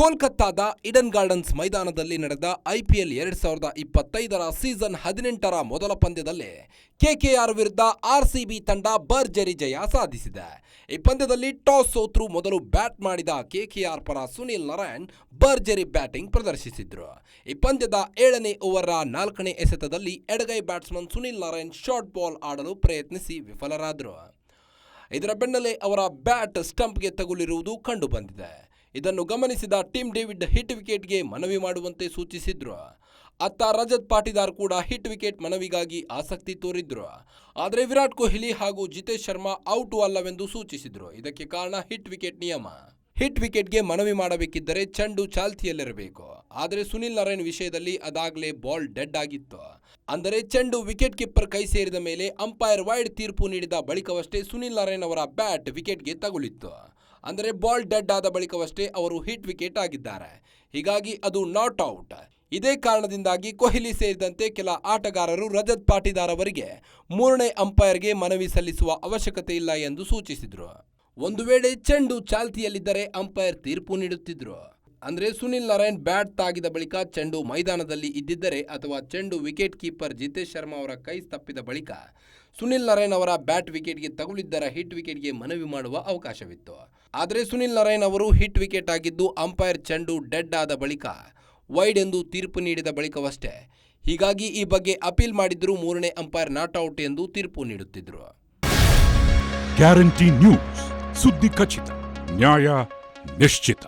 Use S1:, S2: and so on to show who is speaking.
S1: ಕೋಲ್ಕತ್ತಾದ Eden gardens ಮೈದಾನದಲ್ಲಿ ನಡೆದ IPL 2025ರ season 18ರ ಮೊದಲ ಪಂದ್ಯದಲ್ಲಿ ಕೆಕೆಆರ್ ವಿರುದ್ಧ ಆರ್ಸಿಬಿ ತಂಡ ಭರ್ಜರಿ ಜಯ ಸಾಧಿಸಿದೆ. ಈ ಪಂದ್ಯದಲ್ಲಿ ಟಾಸ್ ಸೋತು ಮೊದಲು ಬ್ಯಾಟ್ ಮಾಡಿದ ಕೆಕೆಆರ್ ಪರ ಸುನಿಲ್ ನಾರಾಯಣ್ ಭರ್ಜರಿ ಬ್ಯಾಟಿಂಗ್ ಪ್ರದರ್ಶಿಸಿದ್ರು. ಈ ಪಂದ್ಯದ 7ನೇ ಓವರ್ನ 4ನೇ ಎಸೆತದಲ್ಲಿ ಎಡಗೈ batsman Sunil Narayan short ball ಆಡಲು ಪ್ರಯತ್ನಿಸಿ ವಿಫಲರಾದರು. ಇದರ ಬೆನ್ನಲ್ಲೇ ಅವರ ಬ್ಯಾಟ್ ಸ್ಟಂಪ್ಗೆ ತಗುಲಿರುವುದು ಕಂಡುಬಂದಿದೆ. ಇದನ್ನು ಗಮನಿಸಿದ ಟಿಮ್ ಡೇವಿಡ್ ಹಿಟ್ ವಿಕೆಟ್ಗೆ ಮನವಿ ಮಾಡುವಂತೆ ಸೂಚಿಸಿದ್ರು. ಅತ್ತ ರಜತ್ ಪಾಟಿದಾರ್ ಕೂಡ ಹಿಟ್ ವಿಕೆಟ್ ಮನವಿಗಾಗಿ ಆಸಕ್ತಿ ತೋರಿದ್ರು. ಆದರೆ ವಿರಾಟ್ ಕೊಹ್ಲಿ ಹಾಗೂ ಜಿತೇಶ್ ಶರ್ಮಾ ಔಟು ಅಲ್ಲವೆಂದು ಸೂಚಿಸಿದ್ರು. ಇದಕ್ಕೆ ಕಾರಣ ಹಿಟ್ ವಿಕೆಟ್ ನಿಯಮ. ಹಿಟ್ ವಿಕೆಟ್ಗೆ ಮನವಿ ಮಾಡಬೇಕಿದ್ದರೆ ಚೆಂಡು ಚಾಲ್ತಿಯಲ್ಲಿರಬೇಕು. ಆದರೆ ಸುನಿಲ್ ನಾರಾಯಣ್ ವಿಷಯದಲ್ಲಿ ಅದಾಗಲೇ ಬಾಲ್ ಡೆಡ್ ಆಗಿತ್ತು. ಅಂದರೆ ಚೆಂಡು ವಿಕೆಟ್ ಕೀಪರ್ ಕೈ ಸೇರಿದ ಮೇಲೆ ಅಂಪೈರ್ ವೈಡ್ ತೀರ್ಪು ನೀಡಿದ ಬಳಿಕವಷ್ಟೇ ಸುನಿಲ್ ನಾರಾಯಣ್ ಅವರ ಬ್ಯಾಟ್ ವಿಕೆಟ್ಗೆ ತಗುಲಿತ್ತು. ಅಂದರೆ ಬಾಲ್ ಡೆಡ್ ಆದ ಬಳಿಕವಷ್ಟೇ ಅವರು ಹಿಟ್ ವಿಕೆಟ್ ಆಗಿದ್ದಾರೆ. ಹೀಗಾಗಿ ಅದು ನಾಟ್ ಔಟ್. ಇದೇ ಕಾರಣದಿಂದಾಗಿ ಕೊಹ್ಲಿ ಸೇರಿದಂತೆ ಕೆಲ ಆಟಗಾರರು ರಜತ್ ಪಾಟಿದಾರ್ ಅವರಿಗೆ 3ನೇ ಅಂಪೈರ್ಗೆ ಮನವಿ ಸಲ್ಲಿಸುವ ಅವಶ್ಯಕತೆ ಇಲ್ಲ ಎಂದು ಸೂಚಿಸಿದ್ರು. ಒಂದು ವೇಳೆ ಚೆಂಡು ಚಾಲ್ತಿಯಲ್ಲಿದ್ದರೆ ಅಂಪೈರ್ ತೀರ್ಪು ನೀಡುತ್ತಿದ್ರು. ಅಂದರೆ ಸುನಿಲ್ ನಾರಾಯಣ್ ಬ್ಯಾಟ್ ತಾಗಿದ ಬಳಿಕ ಚೆಂಡು ಮೈದಾನದಲ್ಲಿ ಇದ್ದಿದ್ದರೆ ಅಥವಾ ಚೆಂಡು ವಿಕೆಟ್ ಕೀಪರ್ ಜಿತೇಶ್ ಶರ್ಮಾ ಅವರ ಕೈ ತಪ್ಪಿದ ಬಳಿಕ ಸುನಿಲ್ ನಾರಾಯಣ್ ಅವರ ಬ್ಯಾಟ್ ವಿಕೆಟ್ಗೆ ತಗುಲಿದ್ದರ ಹಿಟ್ ವಿಕೆಟ್ಗೆ ಮನವಿ ಮಾಡುವ ಅವಕಾಶವಿತ್ತು. ಆದರೆ ಸುನಿಲ್ ನಾರಾಯಣ್ ಅವರು ಹಿಟ್ ವಿಕೆಟ್ ಆಗಿದ್ದು ಅಂಪೈರ್ ಚೆಂಡು ಡೆಡ್ ಆದ ಬಳಿಕ ವೈಡ್ ಎಂದು ತೀರ್ಪು ನೀಡಿದ ಬಳಿಕವಷ್ಟೇ. ಹೀಗಾಗಿ ಈ ಬಗ್ಗೆ ಅಪೀಲ್ ಮಾಡಿದ್ರೂ 3ನೇ ಅಂಪೈರ್ ನಾಟ್ ಔಟ್ ಎಂದು ತೀರ್ಪು ನೀಡುತ್ತಿದ್ರು.
S2: ಗ್ಯಾರಂಟಿ ನ್ಯೂಸ್, ಸುದ್ದಿ ಖಚಿತ, ನ್ಯಾಯ ನಿಶ್ಚಿತ.